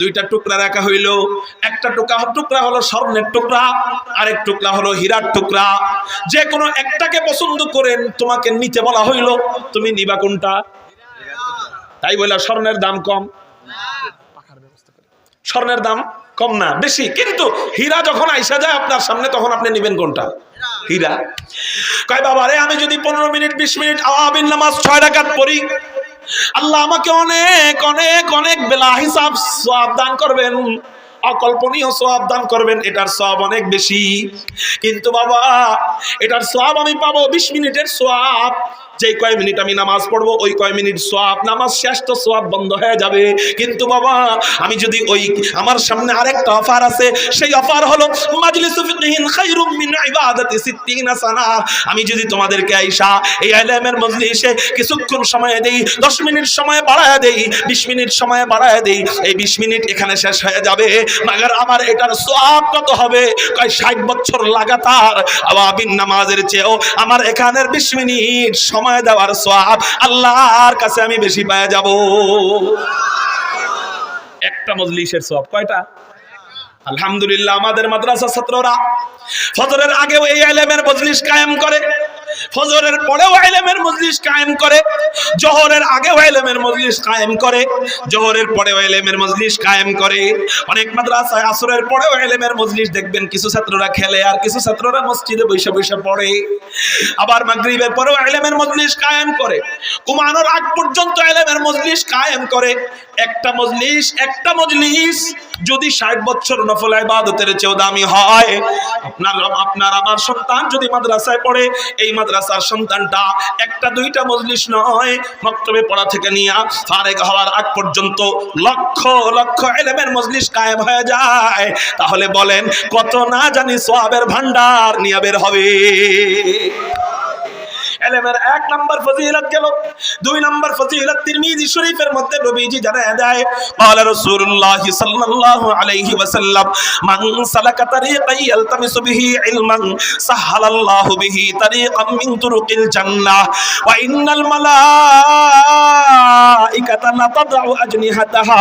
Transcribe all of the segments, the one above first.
দুইটা টুকরা রাখা হইল, একটা টুকরা হলো স্বর্ণের টুকরা, আরেক টুকরা হলো হীরার টুকরা। যে কোনো একটাকে পছন্দ করেন তোমাকে নিতে বলা হইল, তুমি নিবা কোনটা? তাই বলে স্বর্ণের দাম কম, স্বর্ণের দাম কম না বেশি, কিন্তু হীরা যখন আইসা যায় আপনার সামনে তখন আপনি নেবেন কোনটা? হীরা। কয় বাবা রে, আমি যদি 15 মিনিট 20 মিনিট আওয়াবিন নামাজ 6 রাকাত পড়ি, আল্লাহ আমাকে অনেক অনেক অনেক বেলা হিসাব সওয়াব দান করবেন, অকল্পনীয় সওয়াব দান করবেন, এটার সওয়াব অনেক বেশি। কিন্তু বাবা এটার সওয়াব আমি পাবো 20 মিনিটের সওয়াব। যে কয় মিনিট আমি নামাজ পড়বো ওই কয় মিনিট সওয়াব, নামাজ শেষ তো সওয়াব বন্ধ হয়ে যাবে। কিন্তু বাবা আমি যদি ওই আমার সামনে আরেকটা অফার আছে, সেই অফার হলো মাজলিসু ফিকহিন খায়রুম মিন ইবাদাতি 60 সানা। আমি যদি তোমাদেরকে আইসা এই ইলমের মজলিসে কিছুক্ষণ সময় দেই, 10 মিনিট সময় বাড়ায়া দেই, 20 মিনিট সময় বাড়ায়া দেই, এই 20 মিনিট এখানে শেষ হয়ে যাবে, মাগার আমার এটার সওয়াব কত হবে? কয় 60 বছর লাগাতার আওয়াবিন নামাজের চেয়েও আমার এখানের 20 মিনিট সময় দেওয়ার সওয়াব আল্লাহর কাছে আমি বেশি পেয়ে যাব। একটা মজলিসের সওয়াব কয়টা? আলহামদুলিল্লাহ আমাদের মাদ্রাসা ছাত্ররা ফজরের আগেও এই ইলমের মজলিস কায়েম করে, ফজরের পরেও ইলমের মজলিস কায়েম করে, জোহরের আগেও ইলমের মজলিস কায়েম করে, জোহরের পরেও ইলমের মজলিস কায়েম করে। অনেক মাদ্রাসায় আসরের পরেও ইলমের মজলিস দেখবেন কিছু ছাত্ররা খেলে আর কিছু ছাত্ররা মসজিদে বসে বসে পড়ে। আবার মাগরিবের পরেও ইলমের মজলিস কায়েম করে, ঘুমানোর আগ পর্যন্ত ইলমের মজলিস কায়েম করে। একটা মজলিস যদি 60 বছর নফল ইবাদতের চেয়েও দামি হয়, আপনার আমার সন্তান যদি মাদ্রাসায় পড়ে, এই মাদ্রাসার সন্তানটা একটা দুইটা মজলিস নয়, মক্তবে পড়া থেকে নিয়ে ফারেগ হওয়ার আগ পর্যন্ত লক্ষ লক্ষ ইলমের মজলিস কায়েম হয়ে যায়। তাহলে বলেন কত না জানি সওয়াবের ভান্ডার নিয়ে বের হবে। ইলমের 1 নাম্বার ফজিলত গেল। 2 নাম্বার ফজিলত তিরমিজি শরীফের মধ্যে নবীজি জানায় দেয়, ক্বালা রাসূলুল্লাহ সাল্লাল্লাহু আলাইহি ওয়াসাল্লাম, মান সালাকা তারিকান ইয়ালতামিসু বিহি ইলমান সাহালাল্লাহু বিহি তারিকাম মিন তুরুকিল জান্নাহ ওয়া ইন্নাল মালাইকাতা লা তাদউ আজনিহাতাহা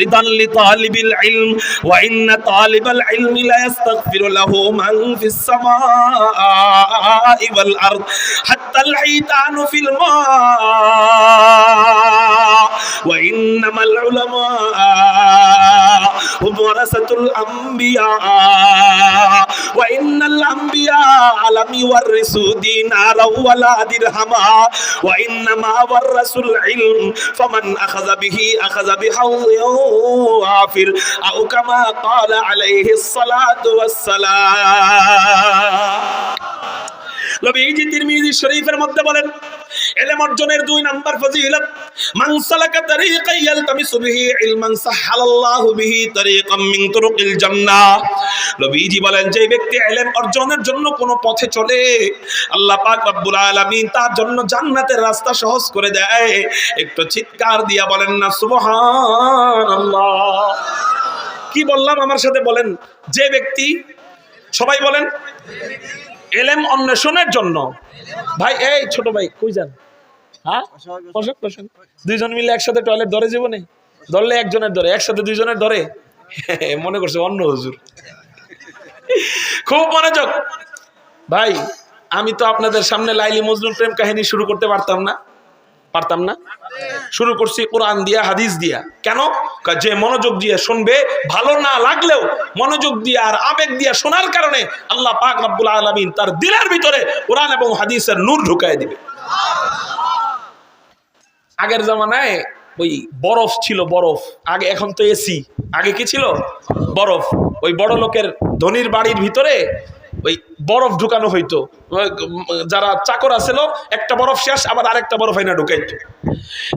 রিদান লিতালিবিল ইলম ওয়া ইন্না তালিবাল ইলমি লা ইস্তাগফিরু লাহু মান ফিস সামাই ওয়াল আরদ হাত্তা الحيتان في الماء وإنما العلماء هم ورثة الأنبياء وإن الأنبياء لم يورثوا دينارا ولا درهما وإنما ورثوا العلم فمن أخذ به أخذ بحظ وافر أو كما قال عليه الصلاة والسلام। নবীজি তিরমিজি শরীফের মধ্যে বলেন, ইলম অর্জনের 2 নাম্বার ফজিলত, মান সালাকা তারিকান ইয়ালতামিসু বিহি ইলমান সাহালাল্লাহু বিহি তারিকাম মিন তুরুকিল জান্নাহ। নবীজি বলেন, যে ব্যক্তি ইলম অর্জনের জন্য কোন পথে চলে, আল্লাহ পাক রব্বুল আলামিন তার জন্য জান্নাতের রাস্তা সহজ করে দেয়। একটু চিৎকার দিয়া বলেন না সুবহানাল্লাহ। কি বললাম আমার সাথে বলেন? যে ব্যক্তি, সবাই বলেন, ইলম অন্বেষণের জন্য। ভাই এই ছোট ভাই কই যান? হ্যাঁ বসেন। 2 জন মিলে একসাথে টয়লেট ধরে জীবনে? ধরলে একজনের ধরে, একসাথে 2 জনের ধরে? মনে করছে অন্য হুজুর। খুব মনোযোগ ভাই, আমি তো আপনাদের সামনে লাইলি মজনুর প্রেম কাহিনী শুরু করতে পারতাম না? শুরু করছি কোরআন দিয়া, হাদিস দিয়া। কেন? যে মনোযোগ দিয়ে শুনবে, ভালো না লাগলেও মনোযোগ দিয়ে আর আবেগ দিয়ে শোনার কারণে আল্লাহ পাক রব্বুল আলামিন তার দিলের ভিতরে কোরআন এবং হাদিসের নূর ঢুকায় দিবে। আগের জামানায় ওই বরফ ছিল, বরফ আগে, এখন তো এসি, আগে কি ছিল? বরফ। ওই বড় লোকের ধনির বাড়ির ভিতরে ওই বরফ ঢুকানো হইতো, যারা চাকর আছিল একটা বরফ শেষ আবার আরেকটা বরফ আইনা ঢুকাইতো।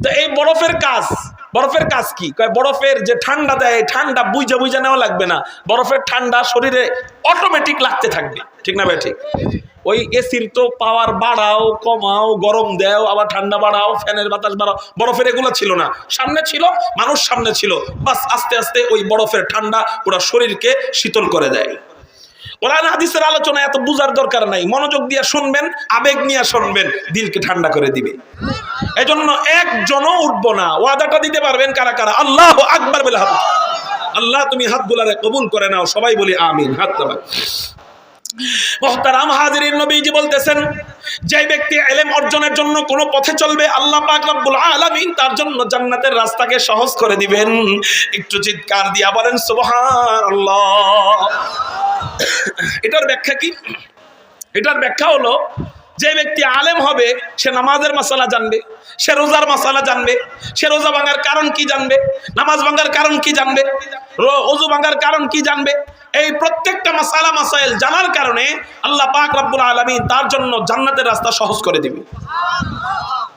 তো এই বরফের কাজ কি? বরফের যে ঠান্ডা দেয়, ঠান্ডা বুঝা নেওয়া লাগবে না, বরফের ঠান্ডা শরীরে অটোমেটিক লাগতে থাকবে, ঠিক না ভাই? ঠিক। ওই এসির তো পাওয়ার বাড়াও কমাও, গরম দেও আবার ঠান্ডা বাড়াও, ফ্যানের বাতাস বাড়াও, বরফের এগুলো ছিল না। সামনে ছিল মানুষ, সামনে ছিল, বাস আস্তে আস্তে ওই বরফের ঠান্ডা পুরো শরীরকে শীতল করে দেয়। কোরআন হাদিসের আলোচনা এত বুঝার দরকার নাই, মনোযোগ দিয়ে শুনবেন, আবেগ নিয়ে শুনবেন, দিলকে ঠান্ডা করে দিবে। এজন্য একজনও উঠবো না। ওয়াদাটা দিতে পারবেন কারা কারা? আল্লাহু আকবার বলে হবে। আল্লাহ তুমি হাতগুলারে কবুল করে নাও, সবাই বলি আমিন। হাত নামান। মুহতারাম হাজিরিন, নবীজি বলতেছেন যে ব্যক্তি ইলম অর্জনের জন্য কোন পথে চলবে, আল্লাহ পাক রব্বুল আলামিন তার জন্য জান্নাতের রাস্তাকে সহজ করে দিবেন। একটু চিৎকার দিয়া বলেন সুবহানাল্লাহ। এটার ব্যাখ্যা কি? এটার ব্যাখ্যা হলো যে ব্যক্তি আলেম হবে সে নামাজের মাসালা জানবে, সে রোজার মাসালা জানবে, সে রোজা ভাঙার কারণ কি জানবে, নামাজ ভাঙার কারণ কি জানবে, ওযু ভাঙার কারণ কি জানবে। এই প্রত্যেকটা মাসালা মাসাইল জানার কারণে আল্লাহ পাক রব্বুল আলামিন তার জন্য জান্নাতের রাস্তা সহজ করে দিবে।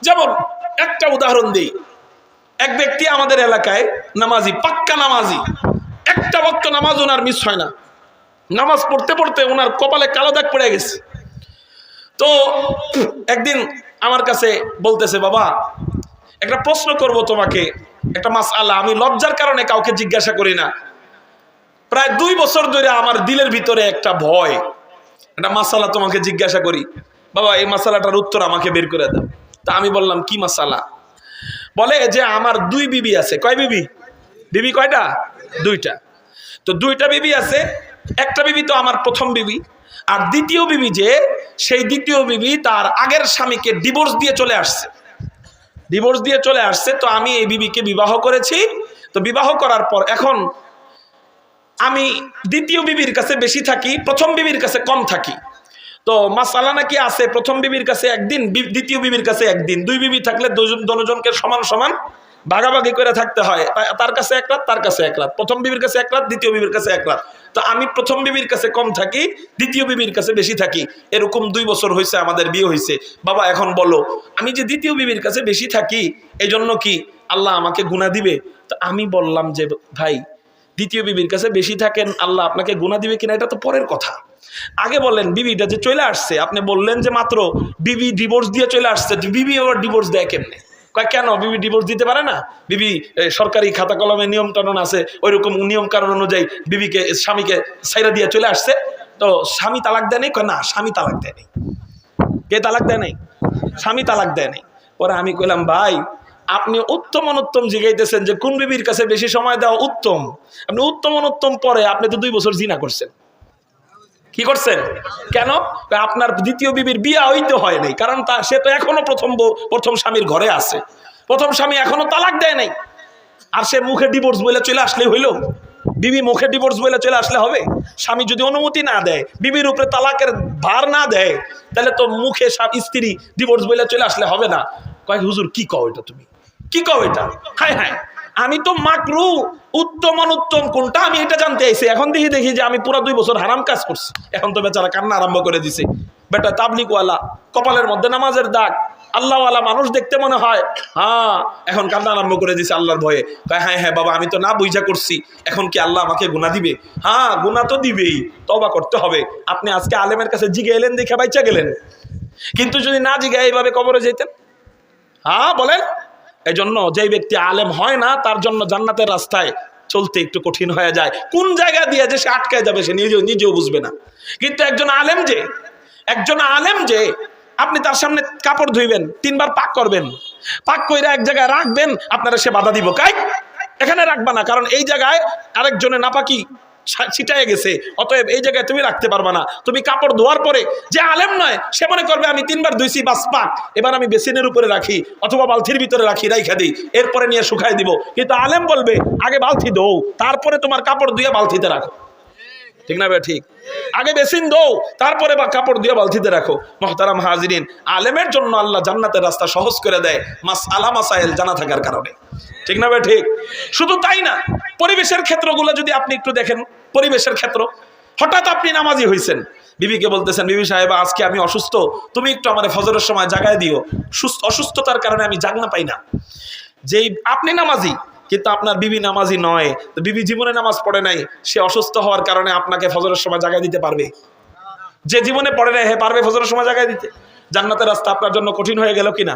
যেমন একটা উদাহরণ দিই, এক ব্যক্তি আমাদের এলাকায় নামাজি, পাক্কা নামাজি, একটা ওয়াক্ত নামাজ ওনার মিস হয় না। নামাজ পড়তে পড়তে ওনার কপালে কালো দাগ পড়ে গেছে। তো একদিন আমার কাছে বলতেছে, বাবা একটা প্রশ্ন করব তোমাকে, একটা মাসআলা, আমি লজ্জার কারণে কাউকে জিজ্ঞাসা করি না। প্রায় 2 বছর ধরে আমার দিলের ভিতরে একটা ভয়, একটা মাসআলা তোমাকে জিজ্ঞাসা করি, বাবা এই মাসআলাটার উত্তর আমাকে বের করে দাও। তা আমি বললাম কি মাসআলা? বলে যে আমার 2 বিবি আছে। কয় বিবি? বিবি কয়টা? 2টা। তো 2টা বিবি আছে, একটা বিবি তো আমার প্রথম বিবি, আর দ্বিতীয় বিবি যে, সেই দ্বিতীয় বিবি তার আগের স্বামীকে ডিভোর্স দিয়ে চলে আসছে। ডিভোর্স দিয়ে চলে আসছে। তো আমি এই বিবিকে বিবাহ করেছি। তো বিবাহ করার পর এখন আমি দ্বিতীয় বিবির কাছে বেশি থাকি, প্রথম বিবির কাছে কম থাকি। তো মাসআলা নাকি আছে প্রথম বিবির কাছে একদিন, দ্বিতীয় বিবির কাছে একদিন। 2 বিবি থাকলে দুজনকে সমান সমান ভাগাভাগি করে থাকতে হয়। তার কাছে 1 রাত, তার কাছে 1 রাত, প্রথম বিবির কাছে 1 রাত, দ্বিতীয় বিবির কাছে 1 রাত। তো আমি প্রথম বিবির কাছে কম থাকি, দ্বিতীয় বিবির কাছে বেশি থাকি। এরকম 2 বছর হয়েছে আমাদের বিয়ে হয়েছে। বাবা এখন বলো, আমি যে দ্বিতীয় বিবির কাছে বেশি থাকি এই জন্য কি আল্লাহ আমাকে গুনাহ দিবে? তো আমি বললাম যে ভাই, দ্বিতীয় বিবির কাছে বেশি থাকেন, আল্লাহ আপনাকে গুনাহ দিবে কিনা এটা তো পরের কথা। আগে বলেন বিবিটা যে চলে আসছে, আপনি বললেন যে মাত্র বিবি ডিভোর্স দিয়ে চলে আসছে, বিবি আবার ডিভোর্স দেয় কেমনে? কেন বিবি ডিভোর্স দিতে পারে না? বিবি সরকারি খাতা কলমে নিয়ম কানুন আছে, ওইরকম নিয়ম কানুন অনুযায়ী বিবিকে স্বামীকে ছাইরা দিয়ে চলে আসছে। তো স্বামী তালাক দেয় নাই? না, স্বামী তালাক দেয় নাই। কে তালাক দেয় নাই? স্বামী তালাক দেয় নাই। পরে আমি কইলাম ভাই, আপনি উত্তম অনুত্তম জিগাইতেছেন যে কোন বিবির কাছে বেশি সময় দেওয়া উত্তম। আপনি উত্তম অনুত্তম পরে আপনি তো 2 বছর জিনা করছেন। কি করছেন? কেন? আপনার দ্বিতীয় বিবির বিয়া হইতে হয় নাই, কারণ সে তো এখনো প্রথম স্বামীর ঘরে আছে। প্রথম স্বামী এখনো তালাক দেয় নাই, আর সে মুখে ডিভোর্স বলে চলে আসলে হইল? বিবি মুখে ডিভোর্স বলে চলে আসলে হবে? স্বামী যদি অনুমতি না দেয়, বিবির উপরে তালাকের ভার না দেয়, তাহলে তো মুখে স্ত্রী ডিভোর্স বলে চলে আসলে হবে না। কয় হুজুর কি কও এটা? তুমি কি কও এটা? হ্যাঁ হ্যাঁ, আমি তো মাকরু উত্তম অনুত্তম কোনটা আমি এটা জানতে আইছি। এখন দেখি যে আমি পুরো 2 বছর হারাম কাজ করছি। এখন তো বেচারা কান্না আরম্ভ করে দিছে। বেটা তাবলিগওয়ালা, কপালের মধ্যে নামাজের দাগ, আল্লাহওয়ালা মানুষ দেখতে মনে হয়, হ্যাঁ এখন কান্না আরম্ভ করে দিছে আল্লাহর ভয়ে। হ্যাঁ হ্যাঁ বাবা, আমি তো না বুঝা করছি, এখন কি আল্লাহ আমাকে গুনাহ দিবে? হ্যাঁ গুনাহ তো দিবেই, তওবা করতে হবে। আপনি আজকে আলেমের কাছে জিগে এলেন, দেখে বাইচা গেলেন, কিন্তু যদি না জিগে এইভাবে কবরে যেতেন। হ্যাঁ বলেন। এই জন্য যেই ব্যক্তি আলেম হয় না তার জন্য জান্নাতের রাস্তায় চলতে একটু কঠিন হয়ে যায়। কোন জায়গা দিয়ে যে সে আটকায় যাবে সে নিজেও বুঝবে না। কিন্তু একজন আলেম যে আপনি তার সামনে কাপড় ধুইবেন, 3 বার পাক করবেন, পাক কইরা এক জায়গায় রাখবেন, আপনারা সে বাধা দিব, কাই এখানে রাখবা না, কারণ এই জায়গায় আরেকজনে নাপাকি ছিটায় গেছে, অতএব এই জায়গায় তুমি রাখতে পারবা না। তুমি কাপড় ধোয়ার পরে যে আলেম নয় সে মনে করবে আমি 3 বার ধুইছি, বাস পাক, এবার আমি বেসিনের উপরে রাখি অথবা বালতির ভিতরে রাইখা দিই, এরপরে নিয়ে শুকাই দিব। কিন্তু আলেম বলবে আগে বালতি দৌ, তারপরে তোমার কাপড় ধুয়ে বালতিতে রাখো। ঠিক না ভাই? ঠিক। আগে বেসিন দৌ, তারপরে বা কাপড় দিয়ে বালতিতে রাখো। মুহতারাম হাজিরিন, আলেমের জন্য আল্লাহ জান্নাতের রাস্তা সহজ করে দেয় মাসআলা মাসাইল জানা থাকার কারণে। ঠিক না ভাই? ঠিক। শুধু তাই না, পরিবেশের ক্ষেত্রগুলো যদি আপনি একটু দেখেন, পরিবেশের ক্ষেত্র, হঠাৎ আপনি নামাজি হয়েছেন, বিবিকে বলতেছেন বিবি সাহেবা আজকে আমি অসুস্থ, তুমি একটু আমার ফজরের সময় জাগায় দিও, অসুস্থতার কারণে আমি জাগনা পাই না। যেই আপনি নামাজি কিন্তু আপনার বিবি নামাজি নয়, তো বিবি জীবনে নামাজ পড়ে নাই, সে অসুস্থ হওয়ার কারণে আপনাকে ফজরের সময় জাগায় দিতে পারবে? যে জীবনে পড়ে নাই হে পারবে ফজরের সময় জাগায় দিতে? জান্নাতের রাস্তা আপনার জন্য কঠিন হয়ে গেল কিনা?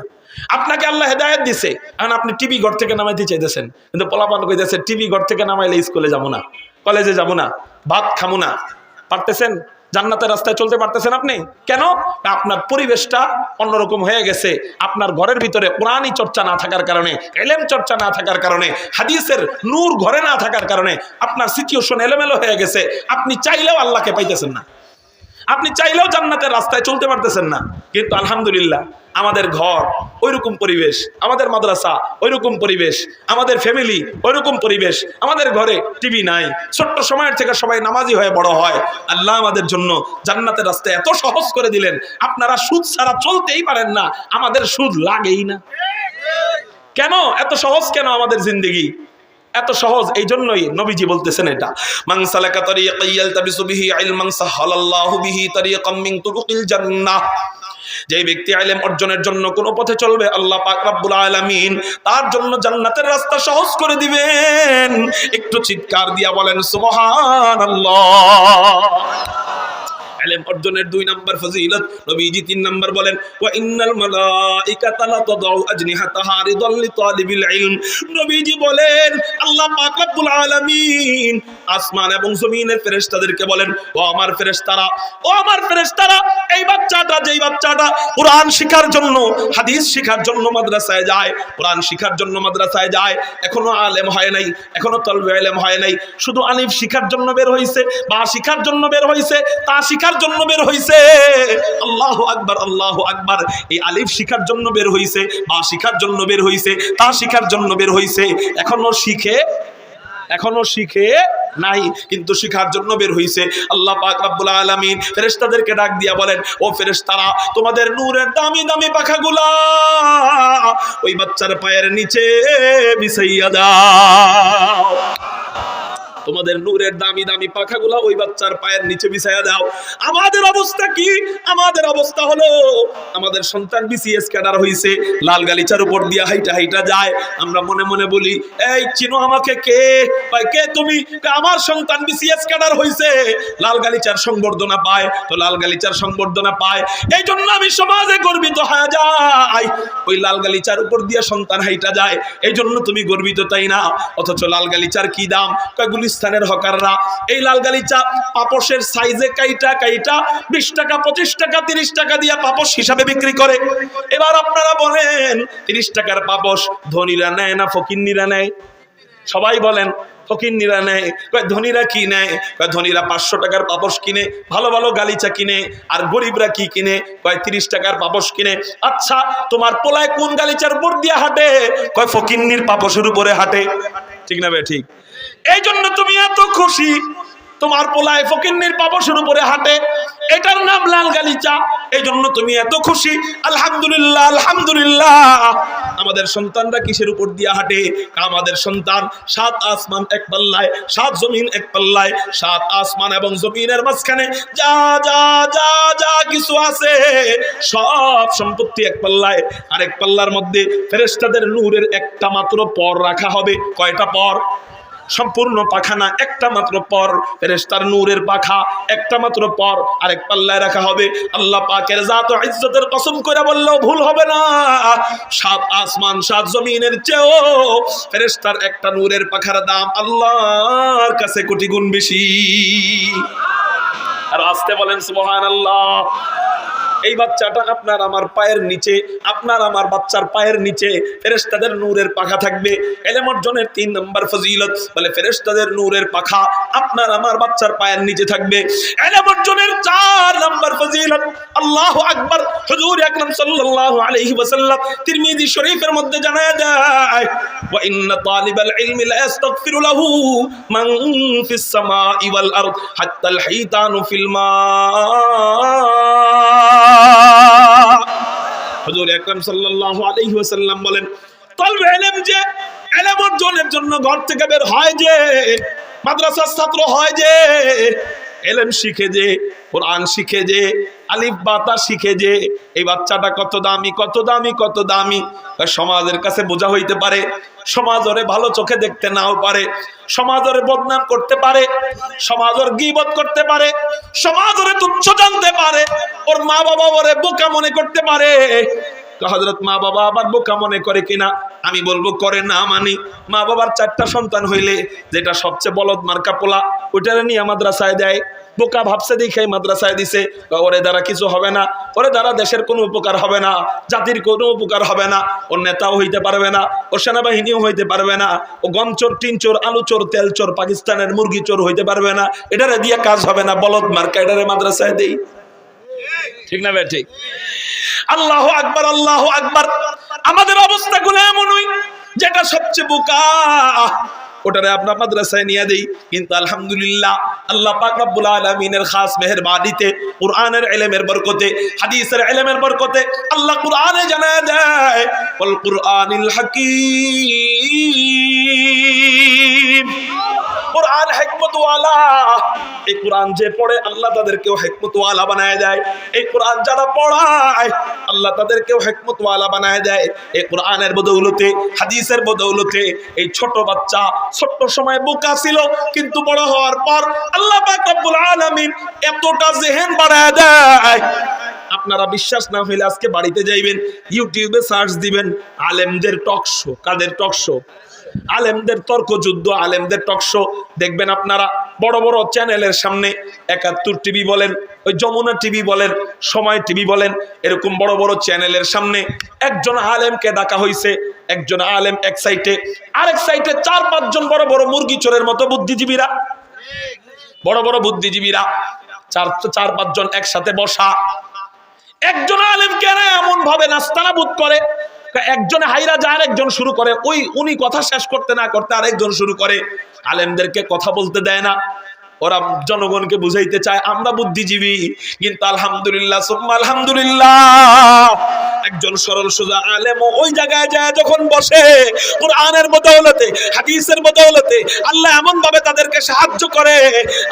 আপনাকে আল্লাহ হেদায়েত দিছে, এখন আপনি টিভি ঘর থেকে নামাইতে চাইতেছেন, কিন্তু পোলাপান কইতেছে টিভি ঘর থেকে নামাইলে স্কুলে যাবো না, কলেজে যাবো না, ভাত খাবো না। পারতেছেন? জান্নাতের রাস্তায় চলতে পারতেছেন আপনি কেন? আপনার পরিবেশটা অন্যরকম হয়ে গেছে। আপনার ঘরের ভিতরে কোরআনী চর্চা না থাকার কারণে, ইলম চর্চা না থাকার কারণে, হাদিসের নূর ঘরে না থাকার কারণে আপনার সিচুয়েশন এলোমেলো হয়ে গেছে। আপনি চাইলেও আল্লাহকে পাইতেছেন না, আপনি চাইলেও জান্নাতের রাস্তায় চলতে পারতেছেন না। কিন্তু আলহামদুলিল্লাহ আমাদের ঘর ওইরকম পরিবেশ, আমাদের মাদ্রাসা ওইরকম পরিবেশ, আমাদের ফ্যামিলি ওইরকম পরিবেশ, আমাদের ঘরে টিভি নাই, ছোট্ট সময়ের থেকে সবাই নামাজি হয়ে বড় হয়। আল্লাহ আমাদের জন্য জান্নাতের রাস্তা এত সহজ করে দিলেন, আপনারা সুদ ছাড়া চলতেই পারেন না, আমাদের সুদ লাগেই না। কেন এত সহজ? কেন আমাদের জিন্দেগি এত সহজ? এই জন্যই নবীজি বলতেছেন এটা, মান সালাকা তারিকান ইয়ালতাবিসু বিহি ইলমান সাহালাল্লাহু বিহি তারিকাম মিন তুরুকিল জান্নাহ। যে ব্যক্তি ইলম অর্জনের জন্য কোন পথে চলবে, আল্লাহ পাক রব্বুল আলামিন তার জন্য জান্নাতের রাস্তা সহজ করে দিবেন। একটু চিৎকার দিয়া বলেন সুবহানাল্লাহ। ইলম অর্জনের 2 নাম্বার ফজিলত নবীজি 3 নাম্বার বলেন, ওয়া ইন্নাল মালাইকাতা লা তাদাউ আজনিহাতাহা রিদাল লিতালিবিল ইলম। নবীজি বলেন আল্লাহ পাক রব্বুল আলামিন আসমান এবং জমিনের ফেরেশতাদেরকে বলেন, ও আমার ফেরেশতারা, ও আমার ফেরেশতারা, এই বাচ্চাটা, যেই বাচ্চাটা কোরআন শিখার জন্য, হাদিস শিখার জন্য মাদ্রাসায় যায়, কোরআন শিখার জন্য মাদ্রাসায় যায়, এখনো আলেম হয় নাই, এখনো তলবে ইলম হয় নাই, শুধু আলিফ শিখার জন্য বের হইছে, বা শিখার জন্য বের হইছে, তা শিখার জন্য বের হইছে। আল্লাহু আকবার, আল্লাহু আকবার। এই আলিফ শিখার জন্য বের হইছে, বা শিখার জন্য বের হইছে, তা শিখার জন্য বের হইছে, এখনো শিখে নাই, কিন্তু শিখার জন্য বের হইছে। আল্লাহ পাক রব্বুল আলামিন ফেরেশতাদেরকে ডাক দিয়া বলেন, ও ফেরেশতারা, তোমাদের নূরের দামি দামি পাখাগুলা ওই বাচ্চার পায়ের নিচে বিছাইয়া দাও। তোমাদের নূরের দামি দামি পাখাগুলা ওই বাচ্চার পায়ের নিচে বিছাইয়া দাও। আমাদের অবস্থা কি? আমাদের অবস্থা হলো, আমাদের সন্তান বিসিএস ক্যাডার হইছে, লাল গালিচার উপর দিয়া হাইটা হাইটা যায়, আমরা মনে মনে বলি, এই চিনো আমাকে? কে? ভাই কে তুমি? আমার সন্তান বিসিএস ক্যাডার হইছে, লাল গালিচার সংবর্ধনা পায়, তো লাল গালিচার সংবর্ধনা পায়, এই জন্য আমি সমাজে গর্বিত হয়ে যাই। ওই লাল গালিচার উপর দিয়া সন্তান হাইটা যায়, এই জন্য তুমি গর্বিত, তাই না? অথচ লাল গালিচার কি দাম? গুলিস্তানের হকাররা এই লাল গালিচা পাপোশের সাইজে কাইটা কাইটা 20 টাকা, 25 টাকা, 30 টাকা দিয়া পাপোশ হিসাবে বিক্রি করে। এবার আপনারা বলেন, 30 টাকার পাপোশ ধনীরা নেয় না ফকিন্নিরা নেয়? সবাই বলেন, ফকিন্নিরা নেয়। ধনীরা কি নেয়? ধনীরা 500 টাকার পাপোশ কিনে, ভালো ভালো গালিচা কিনে, আর গরিবরা কি কিনে? 30 টাকার পাপোশ কিনে। আচ্ছা, তোমার পোলায় কোন গালিচার উপর দিয়া হাঁটে? ফকিন্নির পাপোশের উপরে হাঁটে, ঠিক না বে ঠিক? এই জন্য তুমি এত খুশি, তোমার পোলায় ফকিন্নির পাপোশের উপরে হাঁটে, এটার নাম লাল গালিচা, এই জন্য তুমি এত খুশি। আলহামদুলিল্লাহ, আলহামদুলিল্লাহ। আমাদের সন্তানরা কিসের উপর দিয়ে হাঁটে? আমাদের সন্তান 7 আসমান এক পাল্লায়, 7 জমিন এক পাল্লায়, 7 আসমান এবং জমিনের মাঝখানে যা যা যা যা কিছু আছে সব সম্পত্তি এক পাল্লায়। আর এক পাল্লার মধ্যে ফেরেশতাদের নূরের একটা মাত্র পর রাখা হবে। কয়টা পর? সম্পূর্ণ পাখা না, একটা মাত্র পর। ফেরেশতার নূরের পাখা একটা মাত্র পর আরেক পাল্লায় রাখা হবে। আল্লাহ পাকের জাত ও ইজ্জতের কসম করে বললেও ভুল হবে না, 7 আসমান 7 জমিনের চেয়েও ফেরেশতার একটা নূরের পাখার দাম আল্লাহর কাছে কোটি গুণ বেশি। আর আসতে বলেন সুবহানাল্লাহ। এই বাচ্চাটা আপনার আমার পায়ের নিচে, আপনার আমার বাচ্চার পায়ের নিচে ফেরেশতাদের নূরের পাখা থাকবে। ইলম অর্জনের 3 নম্বর ফজিলত বলে ফেরেশতাদের নূরের পাখা আপনার আমার বাচ্চার পায়ের নিচে থাকবে। ইলম অর্জনের 4 নম্বর ফজিলত, আল্লাহু আকবার, হুজুর আকরাম সাল্লাল্লাহু আলাইহি ওয়াসাল্লাম তিরমিজি শরীফের মধ্যে জানায়া যায়, ওয়া ইন্না তালিবাল ইলমি লা ইস্তাগফিরু লাহু মান ফিস সামাই ওয়াল আরদ হাত্তাল হাইতানু ফিল মা। হুজুর আকরাম সাল্লাল্লাহু আলাইহি ওয়াসাল্লাম বলেন, তালবে ইলম যে ইলম অর্জনের জন্য ঘর থেকে বের হয়, যে মাদ্রাসার ছাত্র হয়, যে ইলম শিখে, যে কোরআন শিখে, যে আলিফ বাতা শিখে, যে এই বাচ্চাটা কত দামি, কত দামি, কত দামি। সমাজের কাছে বোঝা হইতে পারে, সমাজ ওরে ভালো চোখে দেখতে নাও পারে, সমাজ ওরে বদনাম করতে পারে, সমাজ ওর গীবত করতে পারে, সমাজ ওরে তুচ্ছ জানতে পারে, ওর মা বাবা ওরে বোকা মনে করতে পারে। হযরত মা বাবা আবার বোকা মনে করে কিনা? আমি বলবো করে না মানি। মা বাবার 4টা সন্তান হইলে যেটা সবচেয়ে বলদ মার্কা পোলা ওইটারে নিয়ে মাদ্রাসায় দেয়। বোকা ভাবছে দেখে মাদ্রাসায় দিছে, ওরে দ্বারা কিছু হবে না, ওরে দ্বারা দেশের কোনো উপকার হবে না, জাতির কোনো উপকার হবে না, ওর নেতাও হইতে পারবে না, ও সেনাবাহিনীও হইতে পারবে না, ও গম চোর, টিন চোর, আলু চোর, তেল চোর, পাকিস্তানের মুরগি চোর হইতে পারবে না, এটারে দিয়ে কাজ হবে না, বলদ মার্কা এটারে মাদ্রাসায় দেই। ঠিক না ভাই? ঠিক। আল্লাহু আকবার, আল্লাহু আকবার। আমাদের অবস্থাগুলো এমনই, যেটা সবচেয়ে বোকা ওটারে আপনার মাদ্রাসায় নিয়ে দেই। কিন্তু আলহামদুলিল্লাহ আল্লাহ পাক রব্বুল আলামিনের খাস মেহেরবানিতে, কুরআনের ইলমের বরকতে, হাদিসের ইলমের বরকতে আল্লাহ কুরআনে জানায় দেয়, ওয়াল কুরআনিল হাকীম। কুরআন হিকমত ওয়ালা। এই কুরআন যে পড়ে আল্লাহ তাদেরকেও হিকমত ওয়ালা বানায় দেয়। এই কুরআন যারা পড়ায় আল্লাহ তাদেরকেও হিকমত ওয়ালা বানায় দেয়। এই কুরআনের বদৌলতে, হাদিসের বদৌলতে এই ছোট বাচ্চা ছোট সময় বোকা ছিল, কিন্তু বড় হওয়ার পর আল্লাহ পাক রব্বুল আলামিন এতটা জেহেন বাড়ায় দেয়। আপনারা বিশ্বাস না হইলে আজকে বাড়িতে যাইবেন, ইউটিউবে সার্চ দিবেন আলেমদের টক শো। কাদের টক শো? আলেমদের তর্ক যুদ্ধ, আলেমদের টক শো দেখবেন আপনারা। বড় বড় চ্যানেলের সামনে 71 টিভি বলেন, ওই যমুনা টিভি বলেন, সময় টিভি বলেন, এরকম বড় বড় চ্যানেলের সামনে একজন আলেমকে ডাকা হয়েছে। একজন আলেম এক সাইডে, আরেক সাইডে 4-5 জন বড় বড় মুরগি চোরের মতো বুদ্ধিজীবীরা, বড় বড় বুদ্ধিজীবীরা 4-5 জন একসাথে বসা। একজন আলেমকে এমন ভাবে নাস্তানাবুদ করে, একজনে হাইরা যায় আরেকজন শুরু করে, উনি কথা শেষ করতে না করতে আরেকজন শুরু করে। আলেমদেরকে কথা বলতে দেয় না। ওরা জনগণকে বুঝাইতে চায় আমরা বুদ্ধিজীবী, কিন্তু আলহামদুলিল্লাহ সুম্মা আলহামদুলিল্লাহ একজন সরল সোজা আলেম ওই জায়গায় যায় যখন বসে, কুরআনের বদৌলতে, হাদিসের বদৌলতে আল্লাহ এমন ভাবে তাদেরকে সাহায্য করে,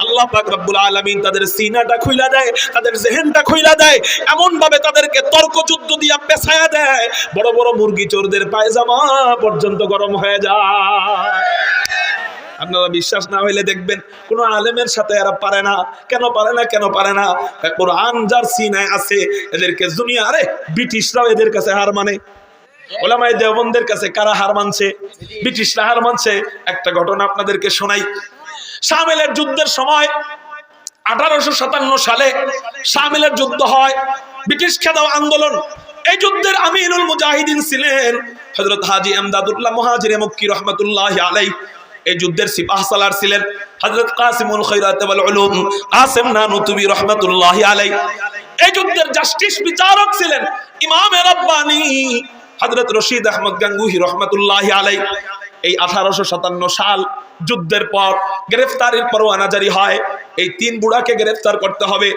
আল্লাহ পাক রব্বুল আলামিন তাদের সিনাটা খুইলা দেয়, তাদের জেহেনটা খুইলা দেয়, এমন ভাবে তাদেরকে তর্ক যুদ্ধ দিয়া পেছায়া দেয়, বড় বড় মুরগি চোরদের পায়জামা পর্যন্ত গরম হয়ে যায়। আপনারা বিশ্বাস না হইলে দেখবেন কোন আলেমের সাথে এরা পারে না। কেন পারে না? কেন পারে না? কোরআন যার সিনায় আছে, এদেরকে দুনিয়া, আরে ব্রিটিশরাও এদের কাছে হার মানে। ওলামায়ে দেওবন্দের কাছে কারা হার মানছে? ব্রিটিশরা হার মানছে। একটা ঘটনা আপনাদেরকে শোনাই। শামিলের যুদ্ধের সময় 1857 সালে শামিলের যুদ্ধ হয়, ব্রিটিশ খেদাও আন্দোলন। এই যুদ্ধের আমিরুল মুজাহিদিন ছিলেন হযরত হাজী এমদাদুল্লাহ মুহাজিরে মক্কি রাহমাতুল্লাহি আলাইহি। এই যুদ্ধের সিপাহ সালার ছিলেন হযরত কাসিমুল খায়রাত ওয়াল উলুম কাসিম নানুতুবি রাহমাতুল্লাহি আলাইহি। এই যুদ্ধের জাস্টিস বিচারক ছিলেন ইমামে রাব্বানি হযরত রশিদ আহমদ গাঙ্গুহি রাহমাতুল্লাহি আলাইহি। এই 1857 সাল যুদ্ধের পর গ্রেফতারির পরোয়ানা জারি হয়। এই 3 বুড়াকে গ্রেফতার করতে হবে।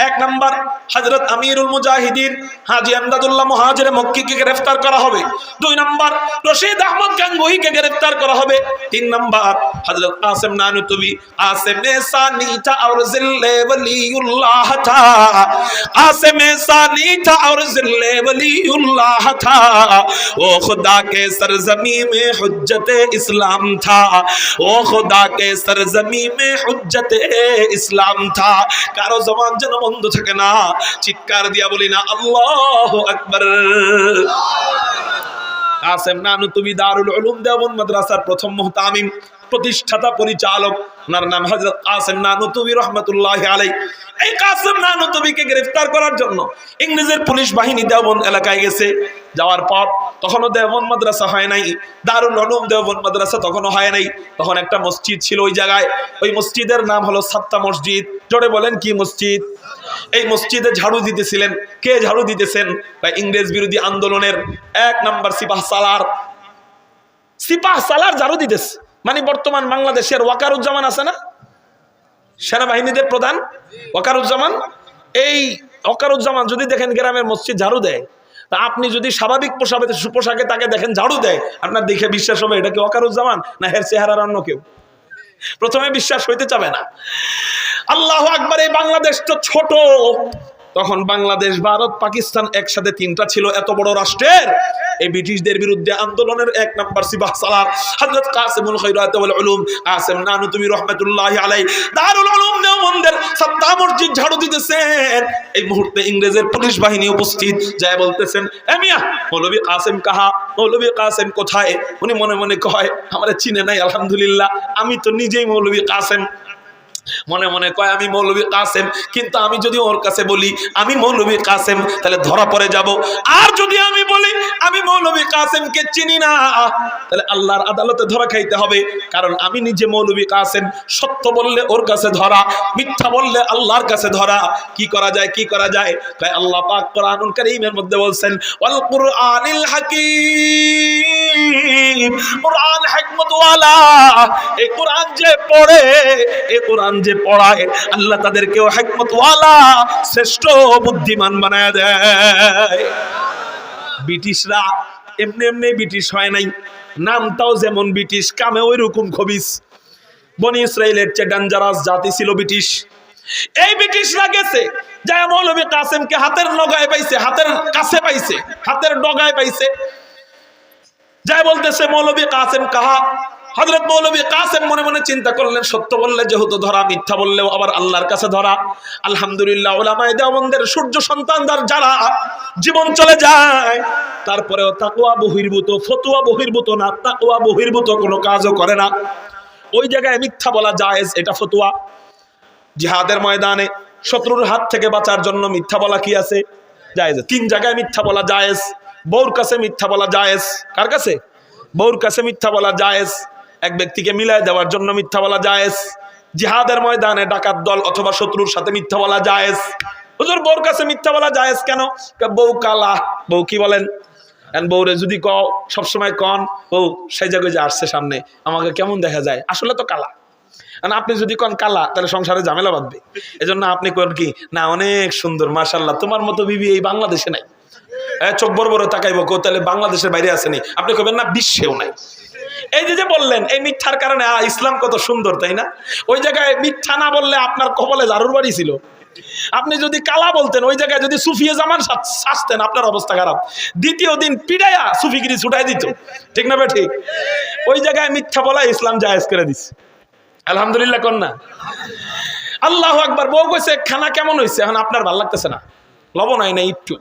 1 নাম্বার হযরত আমিরুল মুজাহিদিন হাজী এমদাদুল্লাহ মুহাজিরে মক্কিকে গ্রেফতার করা হবে। 2 নাম্বার রশিদ আহমদ গাঙ্গুহিকে গ্রেফতার করা হবে। 3 নাম্বার হযরত কাসিম নানুতুবি কাসিমে সানি था और जिल्ले वलीउल्लाह था, कासिमे सानी था और जिल्ले वलीउल्लाह था, वो खुदा के सरजमी में हुज्जत इस्लाम था, वो खुदा के सरजमी में हुज्जत ইসলাম থা। কারো জবান যেন বন্ধ থাকে না, চিৎকার দিয়া বলি না আল্লাহু আকবার। কাসিম নানুতুবি দারুল উলুম দেওবন্দ মাদ্রাসার প্রথম মুহতামিম, প্রতিষ্ঠাতা, পরিচালক, ওনার নাম হযরত কাসিম নানুতুবি রাহমাতুল্লাহি আলাইহি। এই কাসিম নানুতুবিকে গ্রেফতার করার জন্য ইংরেজের পুলিশ বাহিনী দেওবন্দ এলাকায় গেছে। যাওয়ার পর তখনও দেওবন্দ মাদ্রাসা হয় নাই, দারুল উলুম দেওবন্দ মাদ্রাসা তখনও হয় নাই। তখন একটা মসজিদ ছিল ওই জায়গায়, ওই মসজিদের নাম হলো সাত্তা মসজিদ। জোরে বলেন কি মসজিদ? এই মসজিদে ঝাড়ু দিতেছিলেন কে? ঝাড়ু দিতেছেন ইংরেজ বিরোধী আন্দোলনের 1 নাম্বার সিপাহ সালার। সিপাহ সালার ঝাড়ু দিতেছে, মানে বর্তমান বাংলাদেশের ওয়াকারুজ্জামান আছে না, সেনাবাহিনীদের প্রধান ওয়াকারুজ্জামান। এই ওয়াকারুজ্জামান যদি দেখেন গ্রামের মসজিদ ঝাড়ু দেয়, তা আপনি যদি স্বাভাবিক পোশাকে তাকে দেখেন ঝাড়ু দেয়, আপনার দেখে বিশ্বাস হবে এটা কি ওয়াকারুজ্জামান না এর চেহারার অন্য কেউ? প্রথমে বিশ্বাস হইতে চাবে না। আল্লাহু আকবার। এই বাংলাদেশ তো ছোট, তখন বাংলাদেশ, ভারত, পাকিস্তান একসাথে 3টা ছিল এত বড় রাষ্ট্রের। এই ব্রিটিশদের বিরুদ্ধে আন্দোলনের 1 নাম্বার সিপাহ সালার হযরত কাসিমুল খায়রাত ওয়াল উলুম কাসিম নানুতুবি রাহমাতুল্লাহি আলাইহি। দারুল উলুম দেওবন্দের সাদ্দা মসজিদ ঝাড়ু দিতেছেন, এই মুহূর্তে ইংরেজের পুলিশ বাহিনী উপস্থিত, যায় বলতেছেন, এ মিয়া মৌলভী কাসেম কাহা, মৌলভী কাসেম কোথায়? উনি মনে মনে কয় আমারে চিনে নাই, আলহামদুলিল্লাহ আমি তো নিজেই মৌলভী কাসেম। মনে মনে কয় আমি মৌলভী কাসেম, কিন্তু আমি যদি ওর কাছে বলি আমি মৌলভী কাসেম তাহলে ধরা পড়ে যাব, আর যদি আমি বলি আমি মৌলভী কাসেমকে চিনি না তাহলে আল্লাহর আদালতে ধরা খাইতে হবে, কারণ আমি নিজে মৌলভী কাসেম। সত্য বললে ওর কাছে ধরা, মিথ্যা বললে আল্লাহর কাছে ধরা। কি করা যায়, কি করা যায়? কয় আল্লাহ পাক কোরআনুল কারীমের মধ্যে বলছেন, ওয়াল কুরআনিল হাকীম, কোরআন হিকমত ওয়ালা। এই কোরআন যে পড়ে, এই কোরআন যে পড়ায়, আল্লাহ তাদেরকেও হিকমত ওয়ালা, শ্রেষ্ঠ বুদ্ধিমান বানায় দেয়। ব্রিটিশরা এমনি এমনি ব্রিটিশ হয় নাই, নামটাও যেমন ব্রিটিশ, কামে ওই রকম খবিস। বনি ইসরাইলের চেয়ে ডেঞ্জারাস জাতি ছিল ব্রিটিশ। এই ব্রিটিশরা গেছে যায় মৌলভী কাসেমকে হাতের নগায় পাইছে, হাতের কাছে পাইছে, হাতের ডগায় পাইছে, যায় বলতেছে মৌলভী কাসেম কাহা। হযরত মৌলভী কাসেম মনে মনে চিন্তা করলেন, সত্য বললে যেহেতু ধরা, মিথ্যা বললেও আবার আল্লাহর কাছে ধরা। আলহামদুলিল্লাহ উলামায়ে দেওবন্দের সূর্য সন্তানদার যারা জীবন চলে যায়, তারপরেও তাকওয়া বহির্ভূত, ফতোয়া বহির্ভূত না, তাকওয়া বহির্ভূত কোনো কাজও করে না। ওই জায়গায় মিথ্যা বলা জায়েজ, এটা ফতোয়া। জিহাদের ময়দানে শত্রুর হাত থেকে বাঁচার জন্য মিথ্যা বলা কি আছে? জায়েজ। 3 জায়গায় মিথ্যা বলা জায়েজ। বউর কাছে মিথ্যা বলা জায়েজ। কার কাছে? বউর কাছে মিথ্যা বলা জায়েজ। এক ব্যক্তিকে মিলাই দেওয়ার জন্য মিথ্যা বলা জায়েজ। জিহাদের ময়দানে ডাকাত দল অথবা শত্রুর সাথে মিথ্যা বলা জায়েজ। হুজুর বউর কাছে মিথ্যা বলা জায়েজ কেন? বউ কালা। বউ কি বলেন? বউরে যদি কও সবসময় কন, বউ সেই জায়গায় যে আসছে সামনে, আমাকে কেমন দেখা যায়, আসলে তো কালা। আপনি যদি কন কালা, তাহলে সংসারে ঝামেলা বাঁধবে। এজন্য আপনি কোন কি না, অনেক সুন্দর, মাশাআল্লাহ, তোমার মতো বিবি এই বাংলাদেশে নাই। চোখ বড় বড় তাকাইব, তাহলে বাংলাদেশের বাইরে আসেনি, আপনি কবেন না বিশ্বেও নাই। এই যে বললেন, এই মিথ্যার কারণে ইসলাম কত সুন্দর, তাই না? ওই জায়গায় মিথ্যা না বললে আপনার কপালে জারুর বাড়ি ছিল। আপনি যদি কালা বলতেন, ওই জায়গায় যদি সুফিয়ে জামান শাসতেন, আপনার অবস্থা খারাপ। দ্বিতীয় দিন পিড়াইয়া সুফিগিরি ছুটাই দিত, ঠিক না? ঠিক। ওই জায়গায় মিথ্যা বলা ইসলাম জায়েজ করে দিচ্ছে। আলহামদুলিল্লাহ কন্যা, আল্লাহু আকবার। বউ কইছে খানা কেমন হয়েছে, এখন আপনার ভালো লাগতেছে না, লবণ হয় নাই একটু,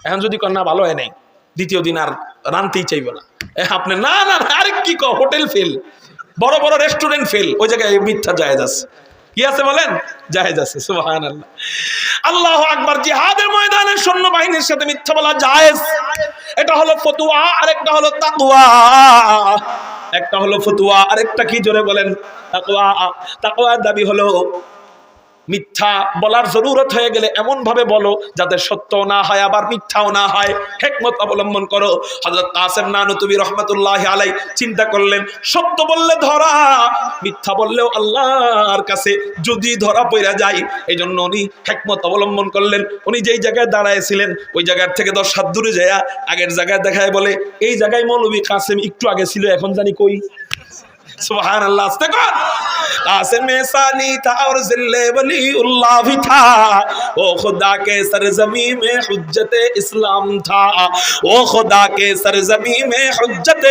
এখন যদি কন্যা ভালো হয় নাই, দ্বিতীয় দিন আর রানতেই চাইব না। আপনি না না আরে কি কো, হোটেল ফেল, বড় বড় রেস্টুরেন্ট ফেল, ওই জায়গায় মিথ্যা জায়েজ আছে। কি আছে বলেন? জায়েজ আছে। সুবহানাল্লাহ, আল্লাহু আকবার। জিহাদের ময়দানে সৈন্যবাহিনীর সাথে মিথ্যা বলা জায়েজ। এটা হলো ফতোয়া, আরেকটা হলো তাকওয়া। একটা হলো ফতোয়া, আরেকটা কি, জোরে বলেন? তাকওয়া। তাকওয়ার দাবি হলো মিথ্যা বলার জরুরত হয়ে গেলে এমন ভাবে বলো যাতে সত্য না হয় আবার মিথ্যাও না হয়, হিকমত অবলম্বন করো। হযরত কাসেম নানুতুবি রাহমাতুল্লাহি আলাইহি চিন্তা করলেন, সত্য বললে ধরা, মিথ্যা বললেও আল্লাহর কাছে যদি ধরা পড়া যায়, এইজন্য উনি হিকমত অবলম্বন করলেন। উনি যেই জায়গায় দাঁড়ায়ছিলেন ওই জায়গার থেকে 10 হাত দূরে যায় আগের জায়গায় দেখায় বলে, এই জায়গায় মৌলভী কাসেম একটু আগে ছিল, এখন জানি কই। সুবহানাল্লাহ। আস্তে কর। कासिम सानी था और जिल्ले वलीउल्लाह भी था, वो खुदा के सरजमी में हुज्जत इस्लाम था, वो खुदा के सरजमी में हुज्जत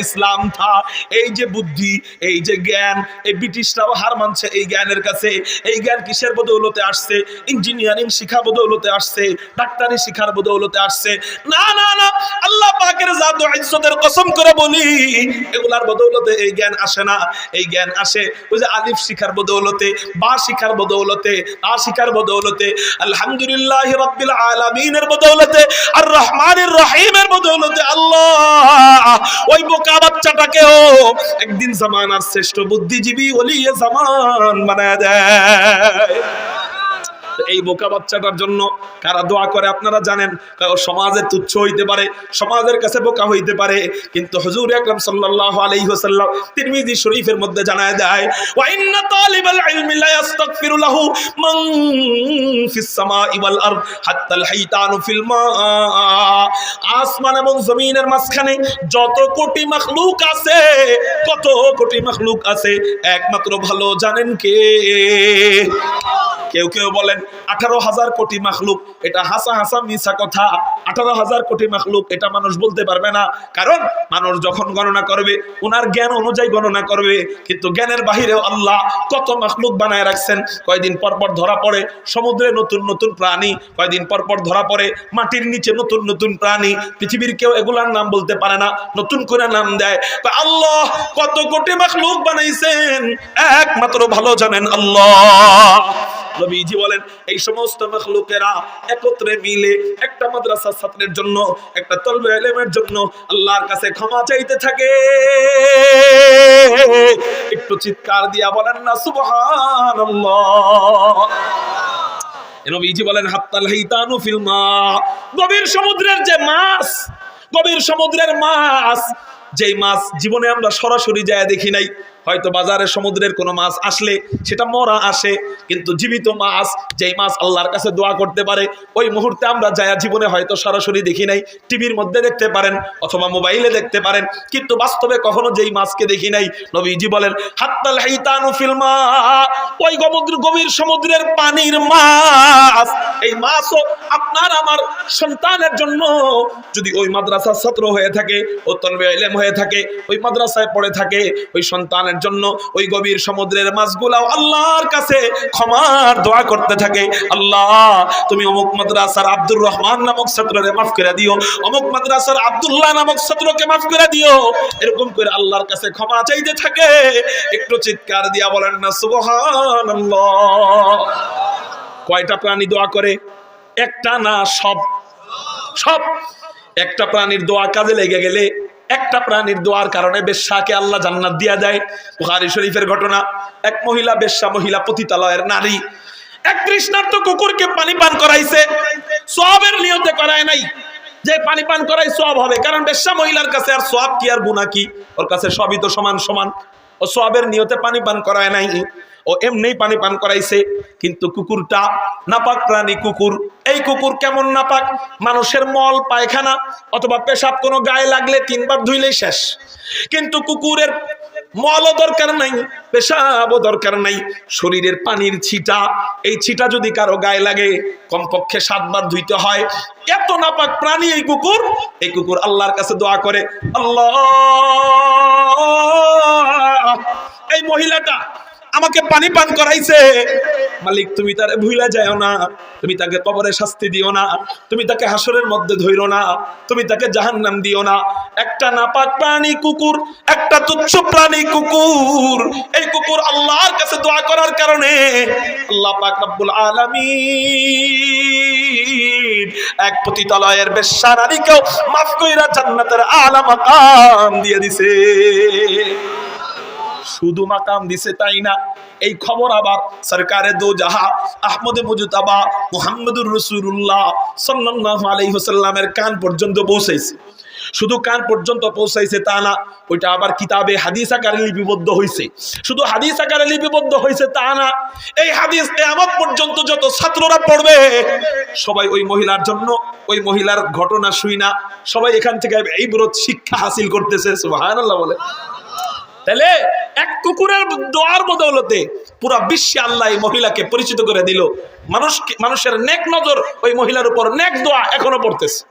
ইসলাম था। এই যে বুদ্ধি, এই যে জ্ঞান, এই ব্রিটিশরাও হার মানছে এই জ্ঞানের কাছে। এই জ্ঞান কিসের বদৌলতে আসছে? ইঞ্জিনিয়ারিং শিক্ষা বদৌলতে আসছে, ডাক্তারি শিক্ষার বদৌলতে আসছে। না না না, আল্লাহ পাকের জাত ও ইজ্জতের কসম করে বলি, এগুলার বদৌলতে এই জ্ঞান আসে না। এই জ্ঞান আসে ওই যে আলিফ শিখার বদৌলতে, বা শিখার বদৌলতে, তা শিখার বদৌলতে, আলহামদুলিল্লাহ রাব্বিল আলামিনের বদৌলতে, আর রহমানির রহিমের বদৌলতে। আল্লাহ ওই বোকা বাচ্চাটাকেও একদিন জামানার শ্রেষ্ঠ বুদ্ধিজীবী ওলিয়ে জামান বানায় দেয়। এই বোকা বাচ্চাটার জন্য কারা দোয়া করে আপনারা জানেন? সমাজে তুচ্ছ হইতে পারে, সমাজের কাছে বোকা হইতে পারে, কিন্তু হুজুর আকরাম সাল্লাল্লাহু আলাইহি ওয়াসাল্লাম তিরমিজি শরীফের মধ্যে জানায় দেয়, ওয়া ইন্না তালিবাল ইলমি লা ইস্তাগফিরু লাহু মান ফিস সামাই ওয়াল আরদ হাত্তা আল হাইতানু ফিল মা। আসমান এবং জমিনের মাঝখানে যত কোটি মাখলুক আছে, কত কোটি মাখলুক আছে, একমাত্র ভালো জানেন কে? কেউ কেউ বলেন 18,000 কোটি মাখলুক, এটা হাসা হাসা মিছা কথা। 18,000 কোটি মাখলুক এটা মানুষ বলতে পারবে না, কারণ মানুষ যখন গণনা করবে ওনার জ্ঞান অনুযায়ী গণনা করবে, কিন্তু জ্ঞানের বাহিরেও আল্লাহ কত মাখলুক বানায় রাখছেন। কয়দিন পর পর ধরা পড়ে সমুদ্রে নতুন নতুন প্রাণী, কয়দিন পর পর ধরা পড়ে মাটির নিচে নতুন নতুন প্রাণী। পৃথিবীর কেউ এগুলার নাম বলতে পারে না, নতুন করে নাম দেয়। আল্লাহ কত কোটি মাখলুক বানাইছেন একমাত্র ভালো জানেন আল্লাহ। নবীজি বলেন এই সমস্ত মাখলুকেরা একত্রে মিলে একটা মাদ্রাসার ছাত্রের জন্য, একটা তলবে ইলমের জন্য আল্লাহর কাছে ক্ষমা চাইতে থাকে। একটু চিৎকার দিয়া বলেন না সুবহানাল্লাহ। নবীজি বলেন হাত্তাল হাইতানু ফিল মা, গভীর সমুদ্রের যে মাছ, গভীর সমুদ্রের মাছ, যেই মাছ জীবনে আমরা সরাসরি যায় দেখি নাই, হয়তো বাজারে সমুদ্রের কোনো মাছ আসলে সেটা মরা আসে, কিন্তু জীবিত মাছ, যেই মাছ আল্লাহর কাছে দোয়া করতে পারে, ওই মুহূর্তে আমরা যায় জীবনে হয়তো সরাসরি দেখি নাই, টিভির মধ্যে দেখতে পারেন অথবা মোবাইলে দেখতে পারেন, কিন্তু বাস্তবে কখনো যেই মাছকে দেখি নাই। নবীজি বলেন হাত্তাল হাইতানু ফিল মা, ওই গভীর সমুদ্রের পানির মাছ, এই মাছও আপনার আমার সন্তানের জন্য যদি ওই মাদ্রাসার ছাত্র হয়ে থাকে, ও তলবে ইলম হয়ে থাকে, ওই মাদ্রাসায় পড়ে থাকে, ওই সন্তানের জন্য ওই গভীর সমুদ্রের মাছগুলাও আল্লাহর কাছে ক্ষমার দোয়া করতে থাকে। আল্লাহ তুমি অমুক মাদ্রাসার আব্দুর রহমান নামক ছাত্রকে মাফ করে দিও, অমুক মাদ্রাসার আব্দুল্লাহ নামক ছাত্রকে মাফ করে দিও, এরকম করে আল্লাহর কাছে ক্ষমা চাইতে থাকে। একটু চিৎকার দিয়া বলেন না সুবহানাল্লাহ। কয়টা প্রাণী দোয়া করে? একটা না, সব। একটা প্রাণীর দোয়া কাজে লেগে গেলে, একটা প্রাণীর দোয়ার কারণে বেশ্যাকে আল্লাহ জান্নাত দিয়া দেয়। বুখারী শরীফের ঘটনা, এক মহিলা বেশ্যা, মহিলা পতিতালয়ের নারী, এক তৃষ্ণার্ত কুকুরকে পানি পান করাইছে, সওয়াবের নিয়তে করায় নাই যে পানি পান করাই সওয়াব হবে, কারণ বেশ্যা মহিলার কাছে আর সওয়াব কি আর গুনাহ কি, ওর কাছে সবই তো সমান সমান। ও সওয়াবের নিয়তে পানি পান করায় নাই, ও এমনিই পানি পান করাইছে। কিন্তু কুকুরটা নাপাক প্রাণী কুকুর। এই কুকুর কেমন নাপাক? মানুষের মল পায়খানা অথবা পেশাব কোনো গায়ে লাগলে 3 বার ধুইলেই শেষ, কিন্তু কুকুরের মলও দরকার নাই, পেশাবও দরকার নাই, শরীরের পানির ছিটা, এই ছিটা যদি কারো গায়ে লাগে কমপক্ষে 7 বার ধুইতে হয়। এত নাপাক প্রাণী এই কুকুর। এই কুকুর আল্লাহর কাছে দোয়া করে, আল্লাহ এই মহিলাটা আমাকে পানি পান করাইছে, মালিক তুমি তারে ভুইলা যাও না, তুমি তাকে কবরে শাস্তি দিও না, তুমি তাকে হাসরের মধ্যে ধইরো না, তুমি তাকে জাহান্নাম দিও না। একটা নাপাক প্রাণী কুকুর, একটা তুচ্ছ প্রাণী কুকুর, এই কুকুর আল্লাহর কাছে দোয়া করার কারণে আল্লাহ পাক রব্বুল আলামিন এক পতিতালয়ের বেশ্যা নারীকেও মাফ কইরা জান্নাতের আলা মাকাম দিয়ে দিছে। শুধু মাকাম দিছে তাই না, এই খবর আবার সরকারে দো জাহা আহমদে মুজতাবা মুহাম্মদুর রাসূলুল্লাহ সাল্লাল্লাহু আলাইহি ওয়াসাল্লামের কান পর্যন্ত পৌঁছাইছে। শুধু কান পর্যন্ত পৌঁছাইছে তা না, ওইটা আবার কিতাবে হাদিস আকারে লিপিবদ্ধ হয়েছে। শুধু হাদিস আকারে লিপিবদ্ধ হয়েছে তা না, এই হাদিস কিয়ামত পর্যন্ত যত ছাত্ররা পড়বে সবাই ওই মহিলার জন্য, ওই মহিলার ঘটনা শুইনা সবাই এখান থেকে ইবরত শিক্ষা হাসিল করতেছে। সুবহানাল্লাহ বলে। তাহলে এক কুকুরের দোয়ার বদৌলতে পুরা বিশ্বে আল্লাহ এই মহিলাকে পরিচিত করে দিল। মানুষের নেক নজর ওই মহিলার উপর, নেক দোয়া এখনো পড়তেছে।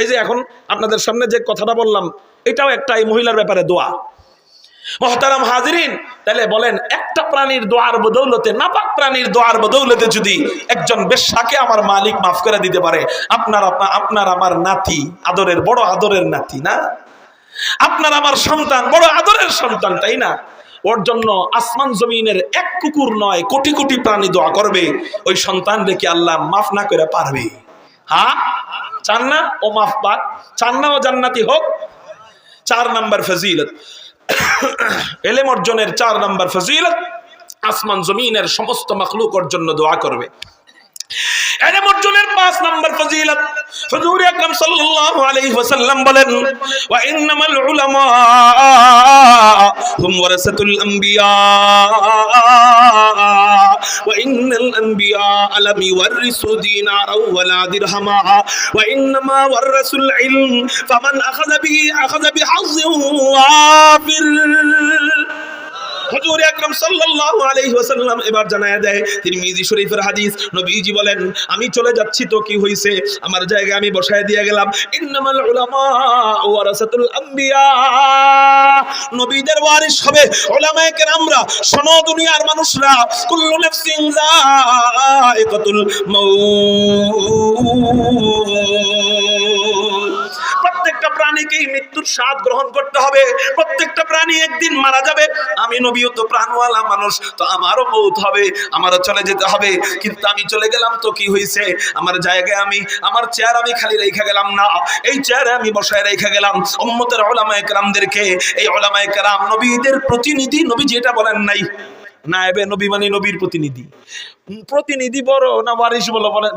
এই যে এখন আপনাদের সামনে যে কথাটা বললাম, এটাও একটা এই মহিলার ব্যাপারে দোয়া। মুহতারাম হাজিরিন, তাহলে বলেন একটা প্রাণীর দোয়ার বদৌলতে, নাপাক প্রাণীর দোয়ার বদৌলতে যদি একজন বেশ্যাকে আমার মালিক মাফ করে দিতে পারে, আপনার আমার নাতি, আদরের বড় আদরের নাতি না, আপনার আমার সন্তান বড় আদরের সন্তান, তাই না? ওর জন্য আসমান জমিনের এক কুকুর নয়, কোটি কোটি প্রাণী দোয়া করবে, ওই সন্তান রেখে আল্লাহ মাফ না করে পারবে? হ্যাঁ, চান না ও মাফ পাক? চান না ও জান্নাতি হোক? 4 নম্বর ফজিলত, ইলম অর্জনের 4 নম্বর ফজিলত, আসমান জমিনের সমস্ত মাখলুকের জন্য দোয়া করবে। ইলম অর্জনের 5 নম্বর ফজিলত, হুজুর আকরাম সাল্লাল্লাহু আলাইহি ওয়াসাল্লাম বলেন, ওয়া ইন্নামাল উলামা হুম ওয়ারাসাতুল আমবিয়া ওয়া ইন্নাল আমবিয়া লাম ইওয়ারিসু দিনারা ওয়ালা দিরহামা ওয়া ইন্নামা ওয়ারাসুল ইলম ফামান আখাযা বিহি আখাযা বিহাযযিন ওয়াফির। হুজুর আকরাম সাল্লাল্লাহু আলাইহি ওয়াসাল্লাম এবার জানায়া দেয়, তিরমিজি শরীফের হাদিস, নবীজি বলেন আমি চলে যাচ্ছি তো কি হইছে, আমার জায়গায় আমি বসায় দিয়ে গেলাম। ইন্নামাল উলামা ওয়ারাসাতুল আম্বিয়া, নবীদের ওয়ারিস হবে উলামায়ে কেরামরা। শোনো দুনিয়ার মানুষরা, কুল্লু নাফসিন যায়িকাতুল মাউত, প্রত্যেকটা প্রাণীকেই মৃত্যুর স্বাদ গ্রহণ করতে হবে, প্রত্যেকটা প্রাণী একদিন মারা যাবে। আমি নবীও তো প্রাণওয়ালা মানুষ, তো আমারও মৌত হবে, আমারও চলে যেতে হবে। কিন্তু আমি চলে গেলাম তো কি হয়েছে, আমার জায়গায় আমি, আমার চেয়ার আমি খালি রেখে গেলাম না, এই চেয়ারে আমি বসায় রেখে গেলাম উম্মতের উলামায়ে কেরামদেরকে। এই উলামায়ে কেরাম নবীদের প্রতিনিধি, নবী যেটা বলেন নাই, নায়েবে নবী মানে নবীর প্রতিনিধি। প্রতিনিধি বড় না ওয়ারিস বলো বলেন?